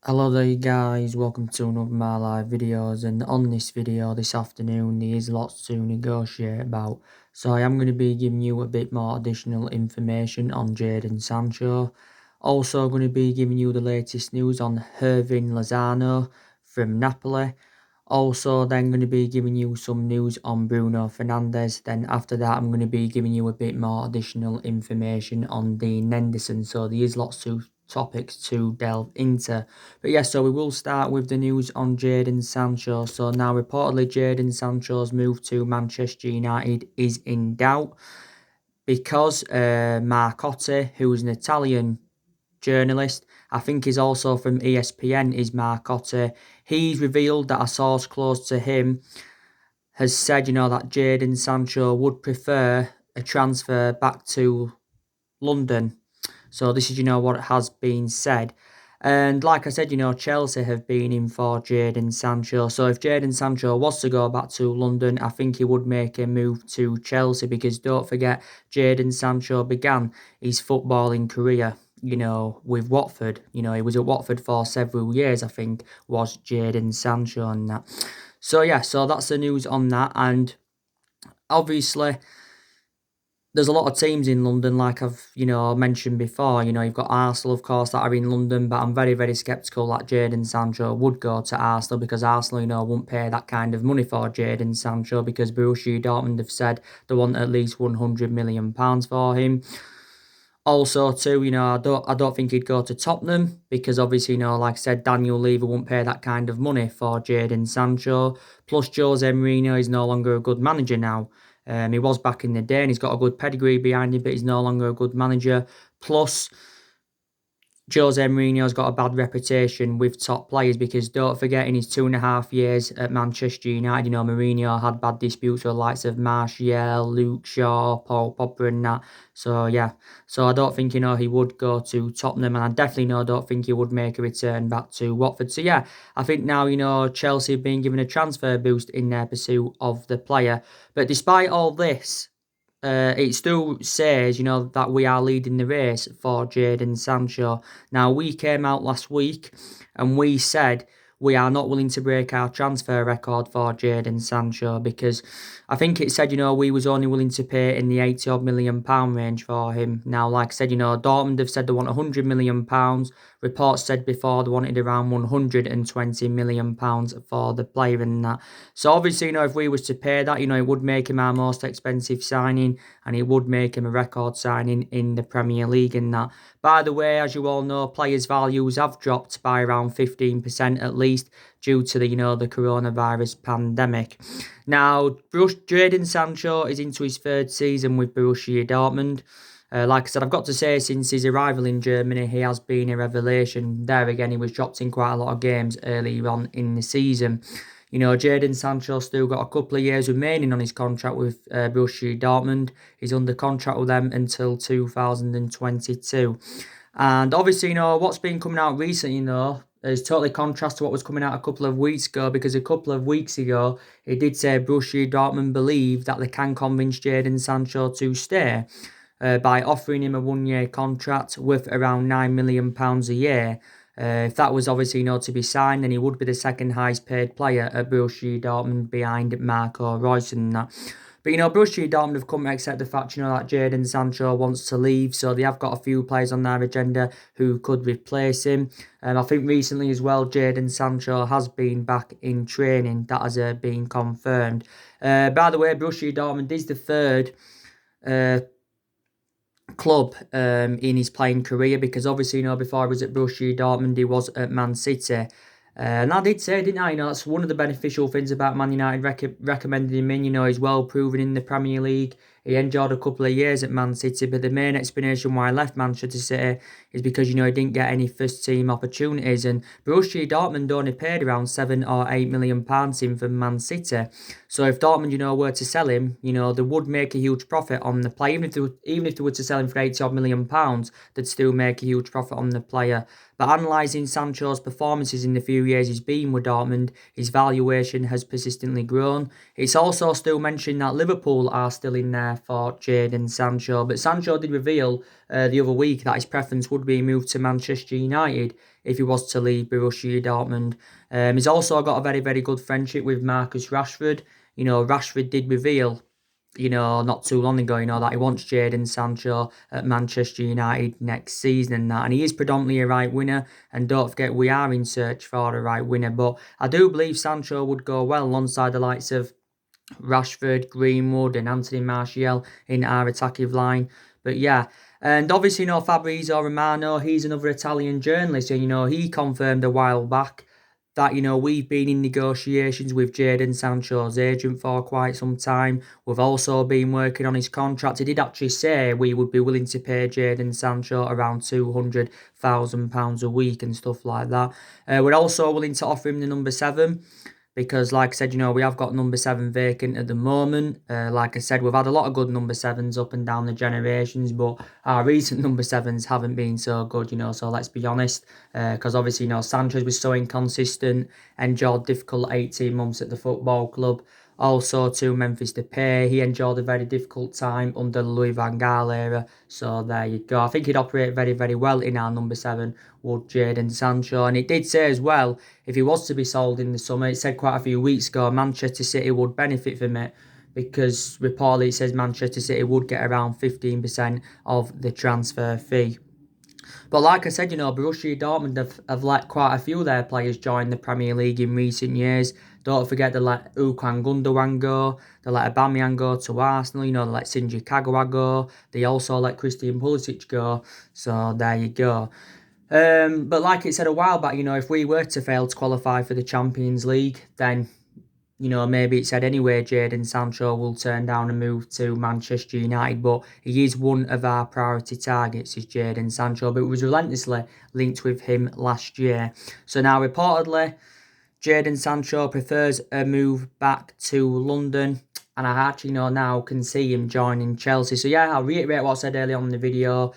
Hello there guys, welcome to another of my live videos, and on this video this afternoon there is lots to negotiate about. So I am going to be giving you a bit more additional information on Jadon Sancho. Also going to be giving you the latest news on Hirving Lanzano from Napoli. Also then going to be giving you some news on Bruno Fernandes. Then after that I'm going to be giving you a bit more additional information on Dean Henderson. So there is lots of topics to delve into. But yeah, so we will start with the news on Jadon Sancho. So now reportedly Jadon Sancho's move to Manchester United is in doubt because Marcotti, who is an Italian journalist, I think he's also from ESPN, is Marcotti. He's revealed that a source close to him has said, that Jadon Sancho would prefer a transfer back to London. So this is, what has been said. And like I said, Chelsea have been in for Jadon Sancho. So if Jadon Sancho was to go back to London, I think he would make a move to Chelsea, because don't forget, Jadon Sancho began his footballing career, with Watford. He was at Watford for several years, I think, was Jadon Sancho and that. So yeah, so that's the news on that. And obviously, there's a lot of teams in London, like I've, mentioned before. You've got Arsenal, of course, that are in London, but I'm very, very sceptical that Jadon Sancho would go to Arsenal, because Arsenal, won't pay that kind of money for Jadon Sancho, because Borussia Dortmund have said they want at least £100 million for him. Also, too, I don't think he'd go to Tottenham, because obviously, like I said, Daniel Levy won't pay that kind of money for Jadon Sancho. Plus, Jose Mourinho is no longer a good manager now. He was back in the day, and he's got a good pedigree behind him, but he's no longer a good manager. Plus, Jose Mourinho's got a bad reputation with top players, because don't forget, in his 2.5 years at Manchester United, Mourinho had bad disputes with the likes of Martial, Luke Shaw, Paul Pogba and that. So yeah, so I don't think, he would go to Tottenham, and I definitely don't think he would make a return back to Watford. So yeah, I think now, Chelsea have been given a transfer boost in their pursuit of the player. But despite all this, it still says, that we are leading the race for Jadon Sancho. Now, we came out last week and we said we are not willing to break our transfer record for Jadon Sancho, because I think it said, we was only willing to pay in the £80 million range for him. Now, like I said, Dortmund have said they want £100 million. Reports said before they wanted around £120 million for the player and that. So obviously, if we was to pay that, it would make him our most expensive signing, and it would make him a record signing in the Premier League and that. By the way, as you all know, players' values have dropped by around 15% at least, due to the, the coronavirus pandemic. Now, Jadon Sancho is into his third season with Borussia Dortmund. Like I said, I've got to say, since his arrival in Germany, he has been a revelation. There again, he was dropped in quite a lot of games early on in the season. Jadon Sancho still got a couple of years remaining on his contract with Borussia Dortmund. He's under contract with them until 2022. And obviously, what's been coming out recently, is totally contrast to what was coming out a couple of weeks ago, because a couple of weeks ago, it did say Borussia Dortmund believe that they can convince Jadon Sancho to stay by offering him a 1-year contract worth around £9 million a year. If that was obviously, to be signed, then he would be the second highest paid player at Borussia Dortmund behind Marco Reus and that. But, Borussia Dortmund have come to accept the fact, that Jadon Sancho wants to leave. So they have got a few players on their agenda who could replace him. And I think recently as well, Jadon Sancho has been back in training. That has been confirmed. By the way, Borussia Dortmund is the third club in his playing career, because obviously, before he was at Borussia Dortmund, he was at Man City. And I did say, didn't I? That's one of the beneficial things about Man United recommending him in. He's well proven in the Premier League. He enjoyed a couple of years at Man City, but the main explanation why he left Manchester City is because, he didn't get any first team opportunities. And Borussia Dortmund only paid around £7 or £8 million in from Man City. So if Dortmund, were to sell him, they would make a huge profit on the player. Even if they were to sell him for £80 million, they'd still make a huge profit on the player. But analysing Sancho's performances in the few years he's been with Dortmund, his valuation has persistently grown. It's also still mentioned that Liverpool are still in there for Jadon Sancho, but Sancho did reveal the other week that his preference would be moved to Manchester United if he was to leave Borussia Dortmund. He's also got a very, very good friendship with Marcus Rashford. Rashford did reveal, not too long ago, that he wants Jadon Sancho at Manchester United next season and that. And he is predominantly a right winger. And don't forget, we are in search for a right winger. But I do believe Sancho would go well alongside the likes of Rashford, Greenwood, and Anthony Martial in our attacking line. But yeah, and obviously, Fabrizio Romano, he's another Italian journalist, and he confirmed a while back that we've been in negotiations with Jadon Sancho's agent for quite some time. We've also been working on his contract. He did actually say we would be willing to pay Jadon Sancho around £200,000 a week and stuff like that. We're also willing to offer him the number 7. Because, like I said, we have got number 7 vacant at the moment. Like I said, we've had a lot of good number 7s up and down the generations, but our recent number 7s haven't been so good, so let's be honest. Because obviously, Sanchez was so inconsistent, endured difficult 18 months at the football club. Also to Memphis Depay, he endured a very difficult time under the Louis van Gaal era. So there you go. I think he'd operate very, very well in our number 7, would Jadon Sancho. And it did say as well, if he was to be sold in the summer, it said quite a few weeks ago, Manchester City would benefit from it, because reportedly it says Manchester City would get around 15% of the transfer fee. But like I said, Borussia Dortmund have let quite a few of their players join the Premier League in recent years. Don't forget they let Ilkay Gundogan go. They let Aubameyang go to Arsenal. They let Shinji Kagawa go. They also let Christian Pulisic go. So there you go. But like it said a while back, if we were to fail to qualify for the Champions League, then maybe it said anyway, Jadon Sancho will turn down and move to Manchester United, but he is one of our priority targets, is Jadon Sancho, but it was relentlessly linked with him last year. So now, reportedly, Jadon Sancho prefers a move back to London, and I actually now can see him joining Chelsea. So yeah, I'll reiterate what I said earlier on in the video.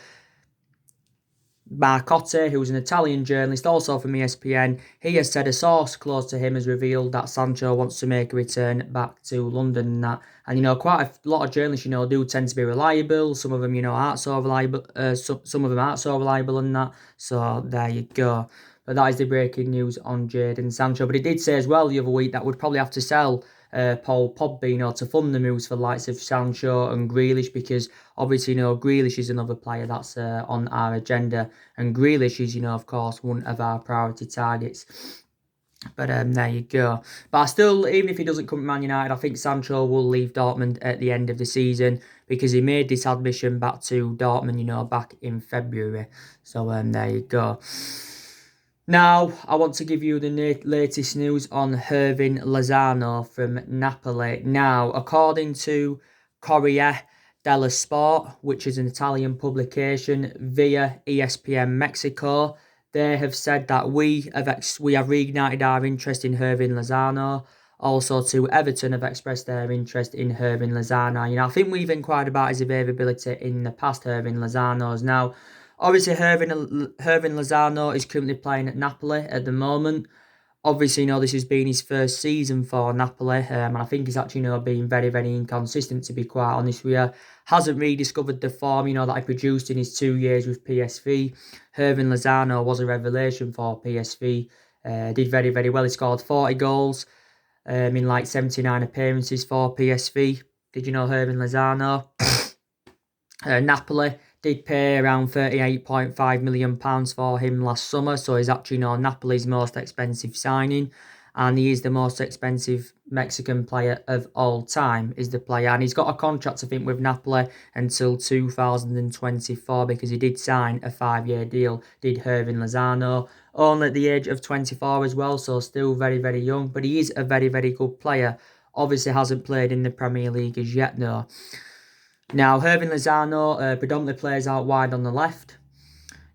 Marcotti, who's an Italian journalist, also from ESPN, he has said a source close to him has revealed that Sancho wants to make a return back to London and that. And, quite a lot of journalists, do tend to be reliable. Some of them, aren't so reliable. Some of them aren't so reliable and that. So there you go. But that is the breaking news on Jadon Sancho. But he did say as well the other week that we'd probably have to sell Paul Pogba, to fund the moves for the likes of Sancho and Grealish, because obviously, Grealish is another player that's on our agenda, and Grealish is, of course, one of our priority targets. But there you go. But I still, even if he doesn't come to Man United, I think Sancho will leave Dortmund at the end of the season, because he made this admission back to Dortmund, back in February. So there you go. Now, I want to give you the latest news on Hirving Lanzano from Napoli. Now, according to Corriere dello Sport, which is an Italian publication, via ESPN Mexico, they have said that we have reignited our interest in Hirving Lanzano. Also, to Everton have expressed their interest in Hirving Lanzano. I think we've inquired about his availability in the past, Hirving Lanzano's. Now, obviously, Hirving Lanzano is currently playing at Napoli at the moment. Obviously, this has been his first season for Napoli, and I think he's actually, been very, very inconsistent, to be quite honest with you. Hasn't rediscovered the form, that he produced in his 2 years with PSV. Hirving Lanzano was a revelation for PSV. Did very, very well. He scored 40 goals in 79 appearances for PSV. Did you know Hirving Lanzano? Napoli did pay around £38.5 million for him last summer, so he's actually Napoli's most expensive signing, and he is the most expensive Mexican player of all time, is the player, and he's got a contract, I think, with Napoli until 2024, because he did sign a 5-year deal, did Hirving Lanzano, only at the age of 24 as well, so still very, very young, but he is a very, very good player. Obviously hasn't played in the Premier League as yet, though. Now, Hirving Lanzano predominantly plays out wide on the left.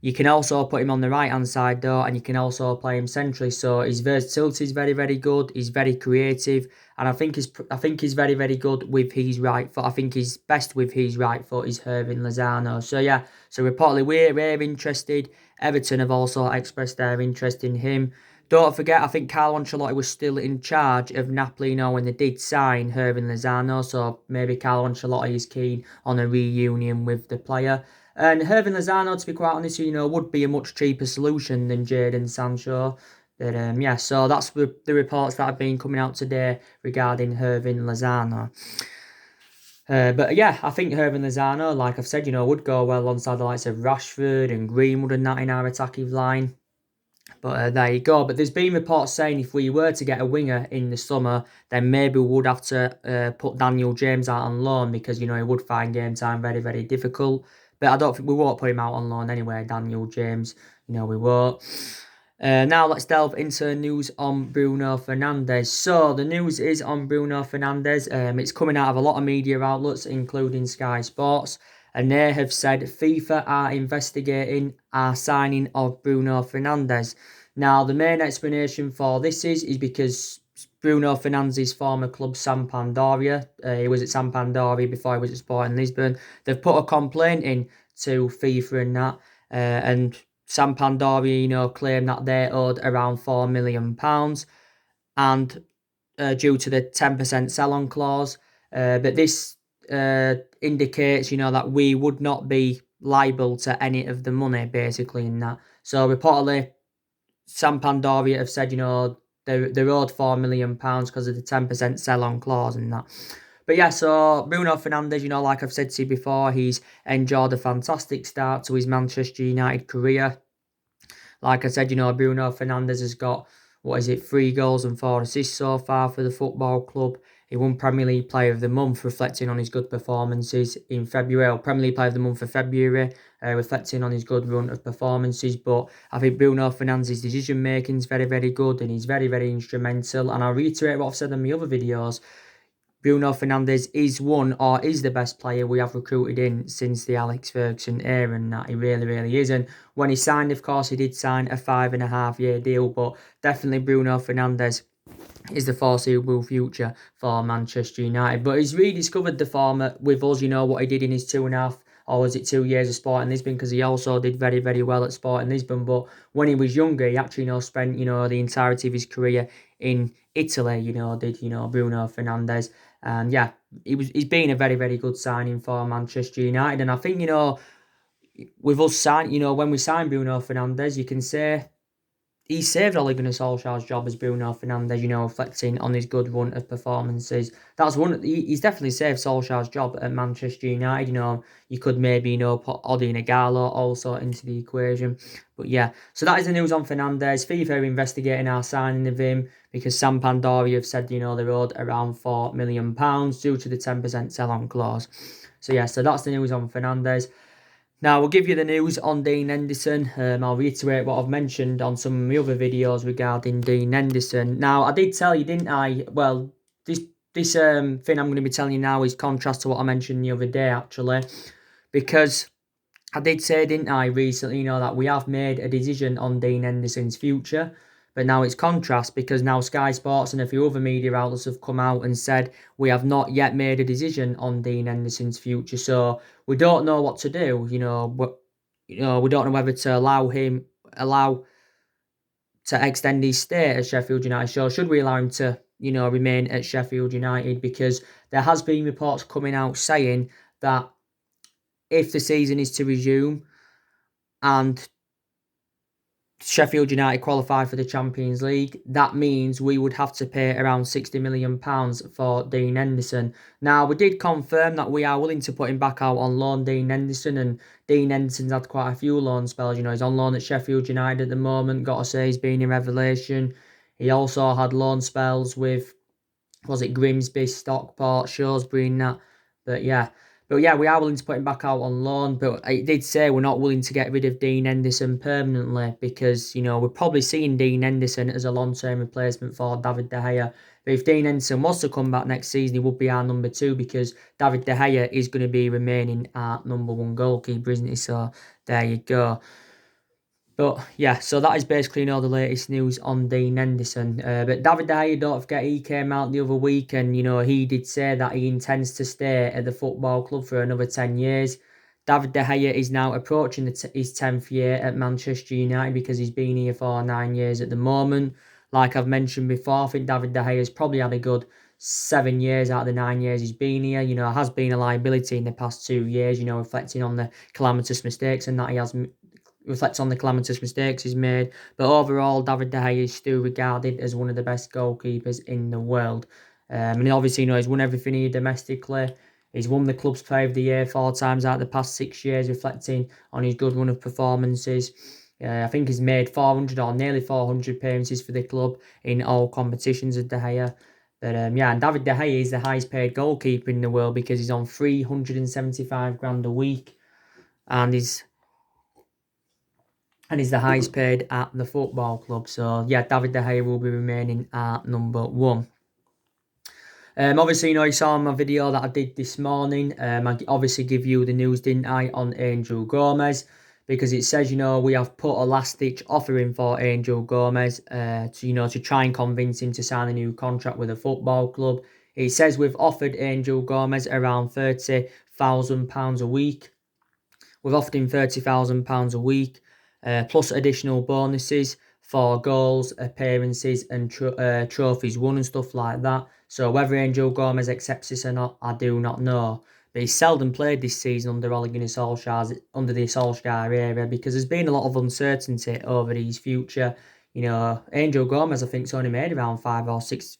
You can also put him on the right-hand side, though, and you can also play him centrally. So his versatility is very, very good. He's very creative, and I think he's very, very good with his right foot. I think he's best with his right foot is Hirving Lanzano. So yeah, so reportedly we're interested. Everton have also expressed their interest in him. Don't forget, I think Carlo Ancelotti was still in charge of Napoli when they did sign Hirving Lanzano, so maybe Carlo Ancelotti is keen on a reunion with the player. And Hirving Lanzano, to be quite honest, would be a much cheaper solution than Jadon Sancho. But yeah, so that's the reports that have been coming out today regarding Hirving Lanzano. But yeah, I think Hirving Lanzano, like I've said, would go well alongside the likes of Rashford and Greenwood and that in our attacking line. But there you go. But there's been reports saying if we were to get a winger in the summer, then maybe we would have to put Daniel James out on loan because, he would find game time very, very difficult. But I don't think we won't put him out on loan anyway, Daniel James. We won't. Now let's delve into news on Bruno Fernandes. So the news is on Bruno Fernandes. It's coming out of a lot of media outlets, including Sky Sports. And they have said FIFA are investigating our signing of Bruno Fernandes. Now, the main explanation for this is because Bruno Fernandes' former club, Sampdoria, he was at Sampdoria before he was at Sporting Lisbon. They've put a complaint in to FIFA and that, and Sampdoria, claim that they owed around £4 million, and due to the 10% sell-on clause. But this indicates, that we would not be liable to any of the money, basically, in that. So reportedly, Sampdoria have said, they're owed £4 million because of the 10% sell-on clause and that. But yeah, so Bruno Fernandes, like I've said to you before, he's enjoyed a fantastic start to his Manchester United career. Like I said, Bruno Fernandes has got, 3 goals and 4 assists so far for the football club. He won Premier League Player of the Month, reflecting on his good performances in February, or Premier League Player of the Month for February, reflecting on his good run of performances. But I think Bruno Fernandes' decision-making is very, very good, and he's very, very instrumental. And I'll reiterate what I've said in my other videos. Bruno Fernandes is the best player we have recruited in since the Alex Ferguson era, and that he really, really is. And when he signed, of course, he did sign a 5.5-year deal, but definitely Bruno Fernandes is the foreseeable future for Manchester United. But he's rediscovered the form with us, what he did in his 2 years of Sporting Lisbon, because he also did very, very well at Sporting Lisbon. But when he was younger, he actually, spent, the entirety of his career in Italy, did Bruno Fernandes. And yeah, he's been a very, very good signing for Manchester United. And I think, with us when we signed Bruno Fernandes, you can say he saved Ole Gunnar Solskjaer's job as Bruno Fernandes, reflecting on his good run of performances. That's he's definitely saved Solskjaer's job at Manchester United. You could maybe, put Odi Nagalo also into the equation. But yeah, so that is the news on Fernandes. FIFA are investigating our signing of him because Sampdoria have said, they're owed around £4 million due to the 10% sell-on clause. So yeah, so that's the news on Fernandes. Now, we'll give you the news on Dean Henderson. I'll reiterate what I've mentioned on some of my other videos regarding Dean Henderson. Now, I did tell you, didn't I? Well, this thing I'm going to be telling you now is contrast to what I mentioned the other day, actually. Because I did say, didn't I, recently, that we have made a decision on Dean Henderson's future. But now it's contrast because now Sky Sports and a few other media outlets have come out and said we have not yet made a decision on Dean Henderson's future. So we don't know what to do. We don't know whether to allow to extend his stay at Sheffield United. So should we allow him to, remain at Sheffield United? Because there has been reports coming out saying that if the season is to resume and Sheffield United qualify for the Champions League, that means we would have to pay around £60 million for Dean Henderson. Now, we did confirm that we are willing to put him back out on loan, Dean Henderson, and Dean Henderson's had quite a few loan spells. He's on loan at Sheffield United at the moment. Got to say, he's been a revelation. He also had loan spells with, Grimsby, Stockport, Shrewsbury and that. But yeah, we are willing to put him back out on loan. But it did say we're not willing to get rid of Dean Henderson permanently because, we're probably seeing Dean Henderson as a long-term replacement for David De Gea. But if Dean Henderson was to come back next season, he would be our number 2 because David De Gea is going to be remaining our number 1 goalkeeper, isn't he? So there you go. But yeah, so that is basically the latest news on Dean Henderson. But David De Gea, don't forget, he came out the other week and, he did say that he intends to stay at the football club for another 10 years. David De Gea is now approaching his 10th year at Manchester United because he's been here for 9 years at the moment. Like I've mentioned before, I think David De Gea has probably had a good 7 years out of the 9 years he's been here. You know, has been a liability in the past 2 years, you know, reflecting on the calamitous mistakes and that he has reflects on the calamitous mistakes he's made. But overall, David De Gea is still regarded as one of the best goalkeepers in the world. And obviously, you know, he's won everything here domestically. He's won the club's player of the year 4 times out of the past 6 years, reflecting on his good run of performances. I think he's made 400 or nearly 400 appearances for the club in all competitions of De Gea. But yeah, and David De Gea is the highest paid goalkeeper in the world because he's on 375 grand a week, and he's the highest paid at the football club. So yeah, David De Gea will be remaining at number 1. Obviously, you know, you saw my video that I did this morning. I obviously give you the news, didn't I, on Angel Gomez, because it says, you know, we have put a last-ditch offer in for Angel Gomez to try and convince him to sign a new contract with a football club. It says we've offered Angel Gomez around £30,000 a week. We've offered him £30,000 a week, plus additional bonuses for goals, appearances, and trophies won and stuff like that. So whether Angel Gomez accepts this or not, I do not know. But he's seldom played this season under the Solskjaer era, because there's been a lot of uncertainty over his future. You know, Angel Gomez, I think, has only made around 5 or 6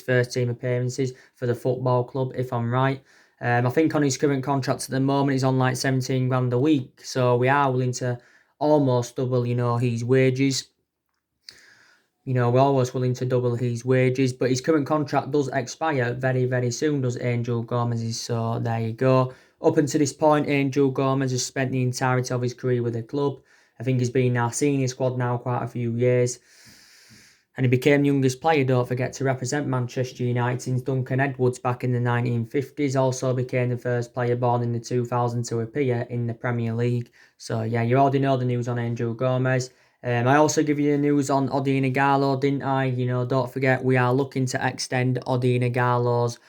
first-team appearances for the football club, if I'm right. I think on his current contract at the moment, he's on like 17 grand a week. So we are willing to almost double, you know, his wages. You know, we're always willing to double his wages. But his current contract does expire very, very soon, does Angel Gomez's. So there you go. Up until this point, Angel Gomez has spent the entirety of his career with the club. I think he's been in our senior squad now quite a few years. And he became the youngest player, don't forget, to represent Manchester United since Duncan Edwards back in the 1950s. Also became the first player born in the 2000 to appear in the Premier League. So yeah, you already know the news on Angel Gomez. I also give you the news on Odi Ighalo, didn't I? You know, don't forget, we are looking to extend Odi Ighalo's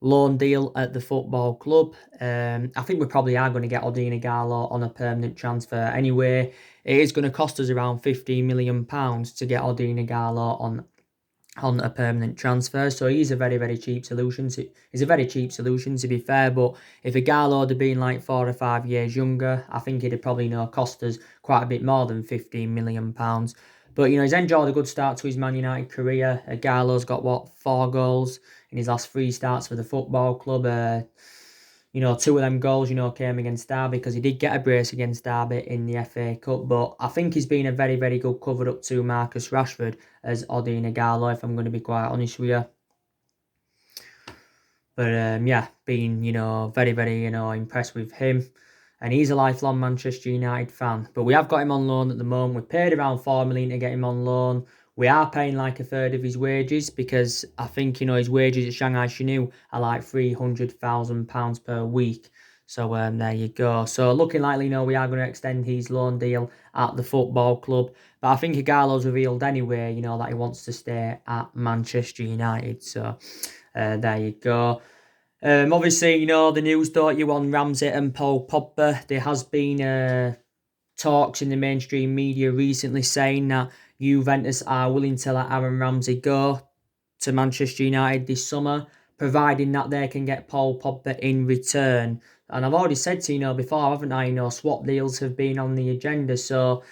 loan deal at the football club. I think we probably are going to get Odi Ighalo on a permanent transfer anyway. It is going to cost us around £15 million to get Odi Ighalo on a permanent transfer. So he's a very, very cheap solution. He's a very cheap solution, to be fair. But if Ighalo had been like 4 or 5 years younger, I think it'd probably, you know, cost us quite a bit more than £15 million. But, you know, he's enjoyed a good start to his Man United career. Ighalo's got, 4 goals in his last 3 starts for the football club. You know, 2 of them goals, you know, came against Derby, because he did get a brace against Derby in the FA Cup. But I think he's been a very, very good cover-up to Marcus Rashford as Odi Ighalo, if I'm going to be quite honest with you. But, yeah, been, you know, very, very, you know, impressed with him. And he's a lifelong Manchester United fan. But we have got him on loan at the moment. We paid around £4 million to get him on loan. We are paying like a third of his wages, because I think, you know, his wages at Shanghai Shenhua are like £300,000 per week. So there you go. So looking likely, you know, we are going to extend his loan deal at the football club. But I think Ighalo's revealed anyway, you know, that he wants to stay at Manchester United. So there you go. Obviously, you know, the news, don't you, on Ramsey and Paul Pogba. There has been talks in the mainstream media recently saying that Juventus are willing to let Aaron Ramsey go to Manchester United this summer, providing that they can get Paul Pogba in return. And I've already said to you know before, haven't I? You know, swap deals have been on the agenda. So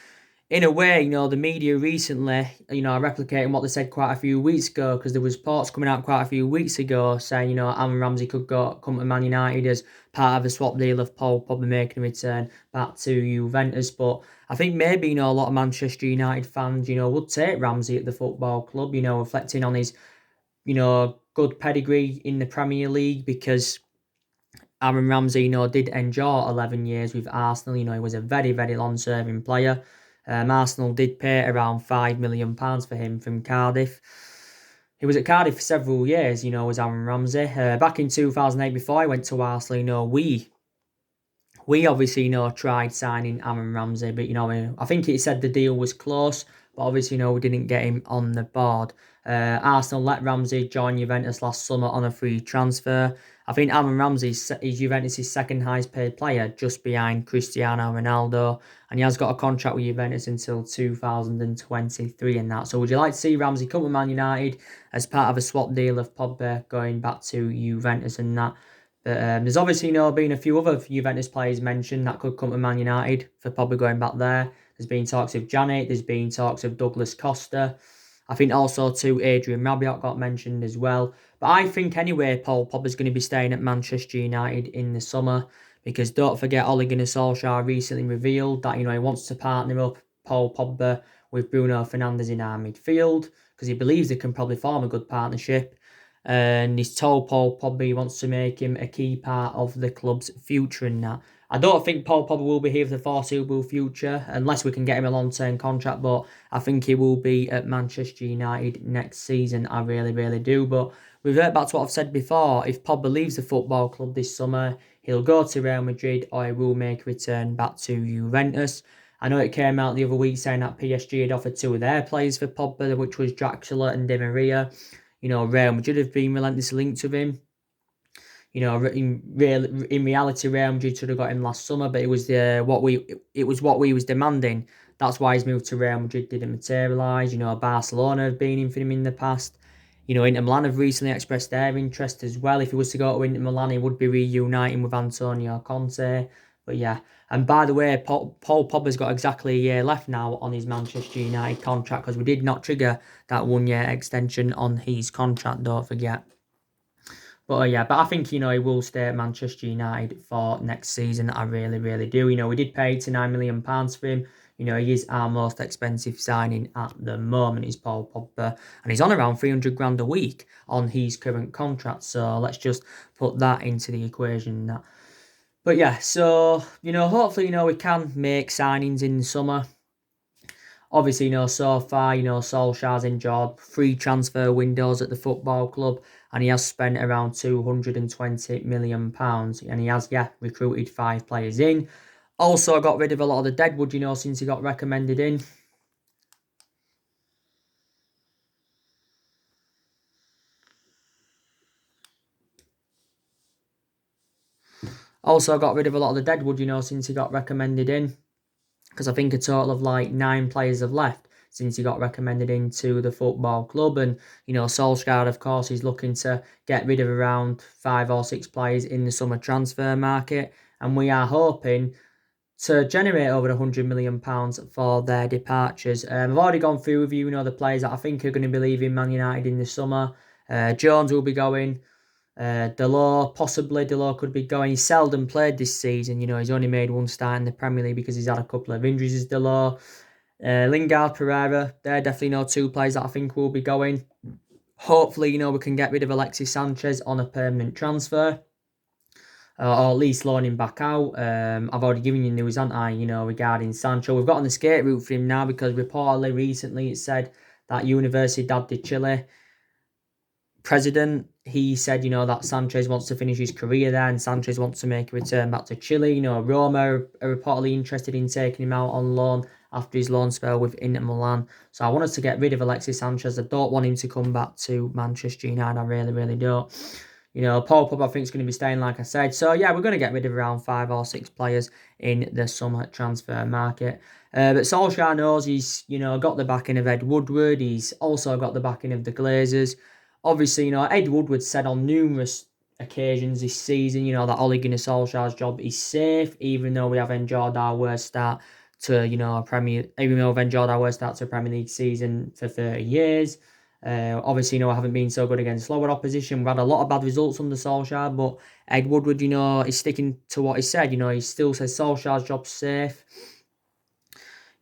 in a way, you know, the media recently, you know, are replicating what they said quite a few weeks ago, because there was reports coming out quite a few weeks ago saying, you know, Aaron Ramsey could come to Man United as part of a swap deal of Paul Pogba making a return back to Juventus. But I think maybe, you know, a lot of Manchester United fans, you know, would take Ramsey at the football club, you know, reflecting on his, you know, good pedigree in the Premier League, because Aaron Ramsey, you know, did enjoy 11 years with Arsenal. You know, he was a very, very long-serving player. Arsenal did pay around £5 million for him from Cardiff. He was at Cardiff for several years, you know, was Aaron Ramsey. Back in 2008, before I went to Arsenal, you know, we We obviously, tried signing Aaron Ramsey, but, I think it said the deal was close, but obviously, we didn't get him on the board. Arsenal let Ramsey join Juventus last summer on a free transfer. I think Aaron Ramsey is Juventus' second highest paid player, just behind Cristiano Ronaldo, and he has got a contract with Juventus until 2023 and that. So would you like to see Ramsey come to Man United as part of a swap deal of Pogba going back to Juventus and that? But there's obviously been a few other Juventus players mentioned that could come to Man United for probably going back there. There's been talks of Janet, there's been talks of Douglas Costa. I think also too Adrian Rabiot got mentioned as well. But I think anyway Paul Pogba's going to be staying at Manchester United in the summer, because don't forget Ole Gunnar Solskjaer recently revealed that he wants to partner up Paul Pogba with Bruno Fernandes in our midfield, because he believes they can probably form a good partnership. And he's told Paul Pogba he wants to make him a key part of the club's future and that. I don't think Paul Pogba will be here for the foreseeable future unless we can get him a long-term contract, but I think he will be at Manchester United next season. I really, really do. But revert back to what I've said before, if Pogba leaves the football club this summer, he'll go to Real Madrid or he will make a return back to Juventus. I know it came out the other week saying that PSG had offered two of their players for Pogba, which was Draxler and Di Maria. Real Madrid have been relentlessly linked with him. In reality, Real Madrid should have got him last summer, but it was what we was demanding. That's why his move to Real Madrid didn't materialise. Barcelona have been in for him in the past. Inter Milan have recently expressed their interest as well. If he was to go to Inter Milan, he would be reuniting with Antonio Conte. But yeah, and by the way, Paul Pogba's got exactly a year left now on his Manchester United contract, because we did not trigger that 1 year extension on his contract, don't forget. But yeah, but I think, he will stay at Manchester United for next season. I really, really do. We did pay £9 million for him. He is our most expensive signing at the moment, is Paul Pogba. And he's on around 300 grand a week on his current contract. So let's just put that into the equation. But yeah, so, hopefully, we can make signings in the summer. Obviously, so far, Solskjaer's enjoyed free transfer windows at the football club, and he has spent around £220 million, and he has, recruited 5 players in. Also got rid of a lot of the deadwood, since he got recommended in. Also got rid of a lot of the deadwood, since he got recommended in. Because I think a total of 9 players have left since he got recommended into the football club. And, Solskjaer, of course, is looking to get rid of around 5 or 6 players in the summer transfer market. And we are hoping to generate over £100 million for their departures. I've already gone through with you, the players that I think are going to be leaving Man United in the summer. Jones will be going. Delors could be going. He's seldom played this season. He's only made 1 start in the Premier League because he's had a couple of injuries as Delors. Lingard, Pereira, they're definitely 2 players that I think will be going. Hopefully, we can get rid of Alexis Sanchez on a permanent transfer. Or at least loan him back out. I've already given you news, haven't I, regarding Sancho. We've got on the skate route for him now, because reportedly recently it said that Universidad de Chile president, he said, that Sanchez wants to finish his career there and Sanchez wants to make a return back to Chile. Roma are reportedly interested in taking him out on loan after his loan spell with Inter Milan. So I wanted to get rid of Alexis Sanchez. I don't want him to come back to Manchester United. I really, really don't. Paul Pogba I think is going to be staying, like I said. So yeah, we're going to get rid of around 5 or 6 players in the summer transfer market. But Solskjaer knows he's, got the backing of Ed Woodward. He's also got the backing of the Glazers. Obviously, Ed Woodward said on numerous occasions this season, that Ole Gunnar Solskjaer's job is safe, even though we have enjoyed our worst start to, a Premier League season for 30 years. Obviously, I haven't been so good against lower opposition. We've had a lot of bad results under Solskjaer, but Ed Woodward, is sticking to what he said. He still says Solskjaer's job's safe.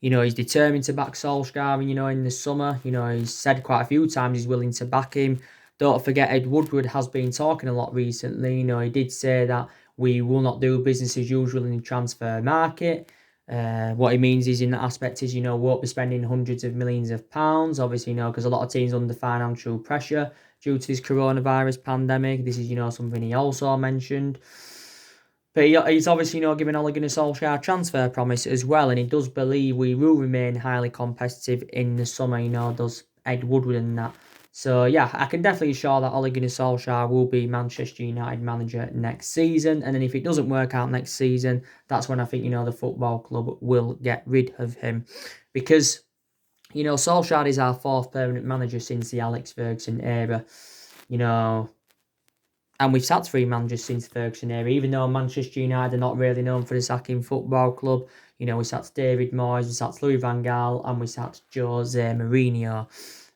He's determined to back Solskjaer, in the summer. He's said quite a few times he's willing to back him. Don't forget, Ed Woodward has been talking a lot recently. He did say that we will not do business as usual in the transfer market. What he means is, in that aspect is, won't be spending hundreds of millions of pounds. Obviously, because a lot of teams are under financial pressure due to this coronavirus pandemic. This is, something he also mentioned. But he's obviously, giving Ole Gunnar Solskjaer a transfer promise as well, and he does believe we will remain highly competitive in the summer, does Ed Woodward and that. So, yeah, I can definitely assure that Ole Gunnar Solskjaer will be Manchester United manager next season, and then if it doesn't work out next season, that's when I think, the football club will get rid of him. Because, Solskjaer is our fourth permanent manager since the Alex Ferguson era, and we've sacked 3 managers since Ferguson era, even though Manchester United are not really known for the sacking football club. We sacked David Moyes, we sacked Louis van Gaal, and we sacked Jose Mourinho.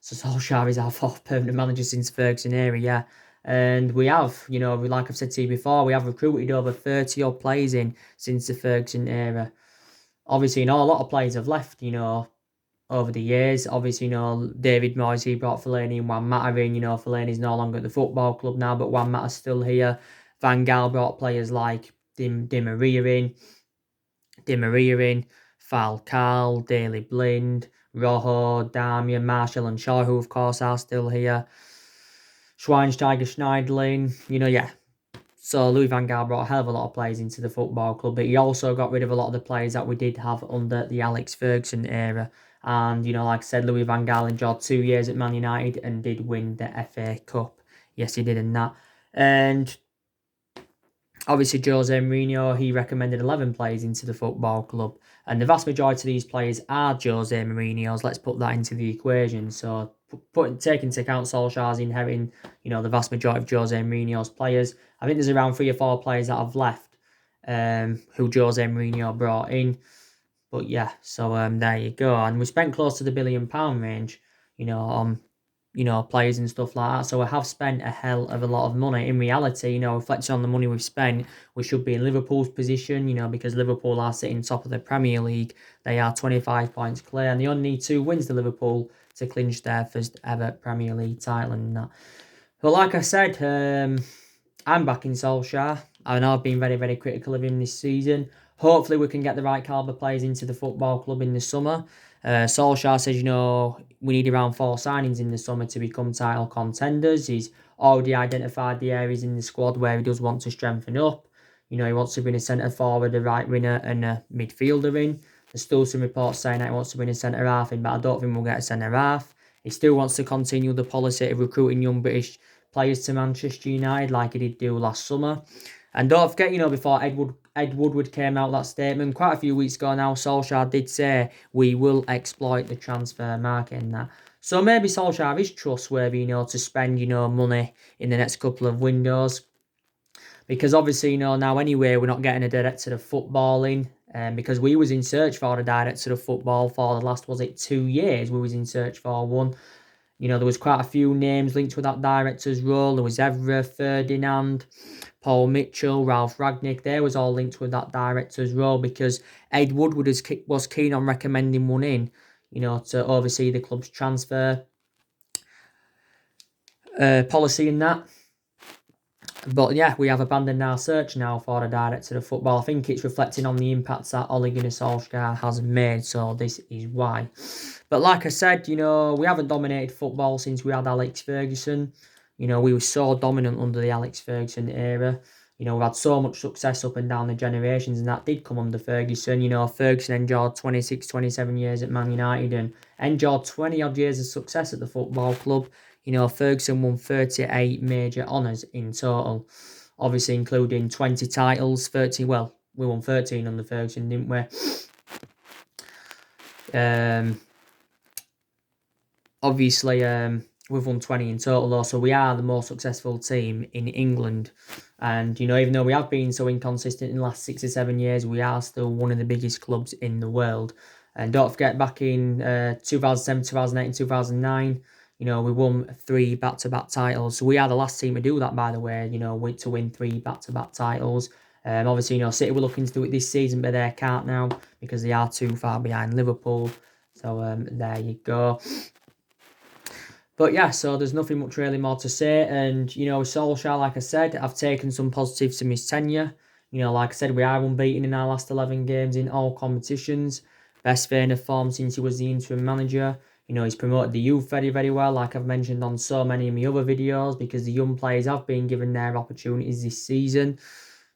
So Solskjaer is our fourth permanent manager since Ferguson era, yeah. And we have, like I've said to you before, we have recruited over 30 odd players in since the Ferguson era. Obviously, a lot of players have left, over the years. Obviously, David Moyes, he brought Fellaini and Juan Mata in. Fellaini's no longer at the football club now, but Juan Mata's still here. Van Gaal brought players like Di Maria in, Falcao, Daley Blind, Rojo, Darmian, Marshall and Shaw, who of course are still here. Schweinsteiger, Schneiderlin, yeah. So Louis van Gaal brought a hell of a lot of players into the football club, but he also got rid of a lot of the players that we did have under the Alex Ferguson era. And, like I said, Louis van Gaal enjoyed 2 years at Man United and did win the FA Cup. Yes, he did in that. And obviously, Jose Mourinho, he recommended 11 players into the football club. And the vast majority of these players are Jose Mourinho's. Let's put that into the equation. So, taking into account Solskjaer's inheriting, the vast majority of Jose Mourinho's players. I think there's around 3 or 4 players that have left who Jose Mourinho brought in. But yeah, so there you go. And we spent close to the £1 billion range, on players and stuff like that. So we have spent a hell of a lot of money. In reality, reflecting on the money we've spent, we should be in Liverpool's position, because Liverpool are sitting top of the Premier League. They are 25 points clear, and they only need 2 wins to Liverpool to clinch their first ever Premier League title and that. But like I said, I'm backing Solskjaer. I know I've been very, very critical of him this season. Hopefully we can get the right calibre players into the football club in the summer. Solskjaer says, we need around 4 signings in the summer to become title contenders. He's already identified the areas in the squad where he does want to strengthen up. He wants to bring a centre forward, a right winger and a midfielder in. There's still some reports saying that he wants to bring a centre half in, but I don't think we'll get a centre half. He still wants to continue the policy of recruiting young British players to Manchester United like he did do last summer. And don't forget, before Ed Woodward came out that statement quite a few weeks ago now, Solskjaer did say we will exploit the transfer market and that. So maybe Solskjaer is trustworthy, to spend, money in the next couple of windows. Because obviously, now anyway, we're not getting a director of footballing. Because we was in search for a director of football for the last, 2 years? We was in search for one. There was quite a few names linked with that director's role. There was Evra, Ferdinand, Paul Mitchell, Ralph Ragnick. They was all linked with that director's role because Ed Woodward was keen on recommending one in, to oversee the club's transfer policy and that. But yeah, we have abandoned our search now for a director of football. I think it's reflecting on the impacts that Ole Gunnar Solskjaer has made, so this is why. But like I said, we haven't dominated football since we had Alex Ferguson. We were so dominant under the Alex Ferguson era. We've had so much success up and down the generations, and that did come under Ferguson. Ferguson enjoyed 26, 27 years at Man United and enjoyed 20 odd years of success at the football club. Ferguson won 38 major honours in total, obviously including 20 titles, 13, well, we won 13 under Ferguson, didn't we? Obviously, we've won 20 in total though, so we are the most successful team in England. And, even though we have been so inconsistent in the last 6 or 7 years, we are still one of the biggest clubs in the world. And don't forget, back in 2007, 2008 and 2009, we won 3 back-to-back titles. So we are the last team to do that, by the way, to win 3 back-to-back titles. Obviously, City were looking to do it this season, but they can't now because they are too far behind Liverpool. So there you go. But yeah, so there's nothing much really more to say. And, Solskjaer, like I said, I've taken some positives from his tenure. Like I said, we are unbeaten in our last 11 games in all competitions. Best vein of form since he was the interim manager. He's promoted the youth very, very well, like I've mentioned on so many of my other videos, because the young players have been given their opportunities this season.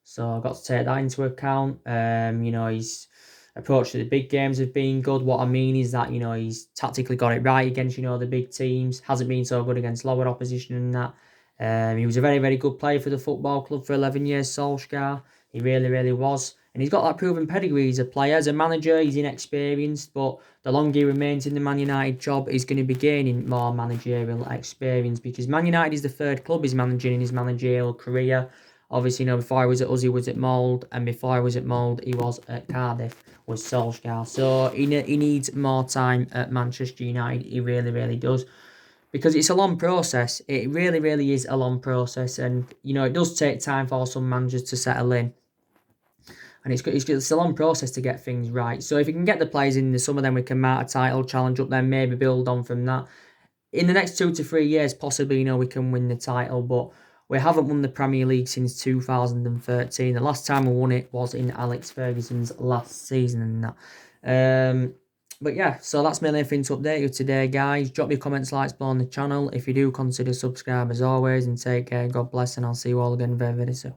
So I've got to take that into account. His approach to the big games have been good. What I mean is that, he's tactically got it right against, the big teams. Hasn't been so good against lower opposition and that. He was a very, very good player for the football club for 11 years, Solskjaer. He really, really was. And he's got that proven pedigree as a player. As a manager, he's inexperienced, but the longer he remains in the Man United job, he's going to be gaining more managerial experience, because Man United is the third club he's managing in his managerial career. Obviously, before I was at us, he was at Mould, and before I was at Mould, he was at Cardiff, was Solskjaer. So he needs more time at Manchester United. He really, really does. Because it's a long process. It really, really is a long process. And, it does take time for some managers to settle in. And it's a long process to get things right. So if we can get the players in the summer, then we can mount a title challenge up there, maybe build on from that. In the next 2 to 3 years, possibly, we can win the title. But we haven't won the Premier League since 2013. The last time we won it was in Alex Ferguson's last season and that. But yeah, so that's mainly everything to update you today, guys. Drop your comments, likes below on the channel. If you do, consider subscribe as always, and take care. God bless, and I'll see you all again very, very soon.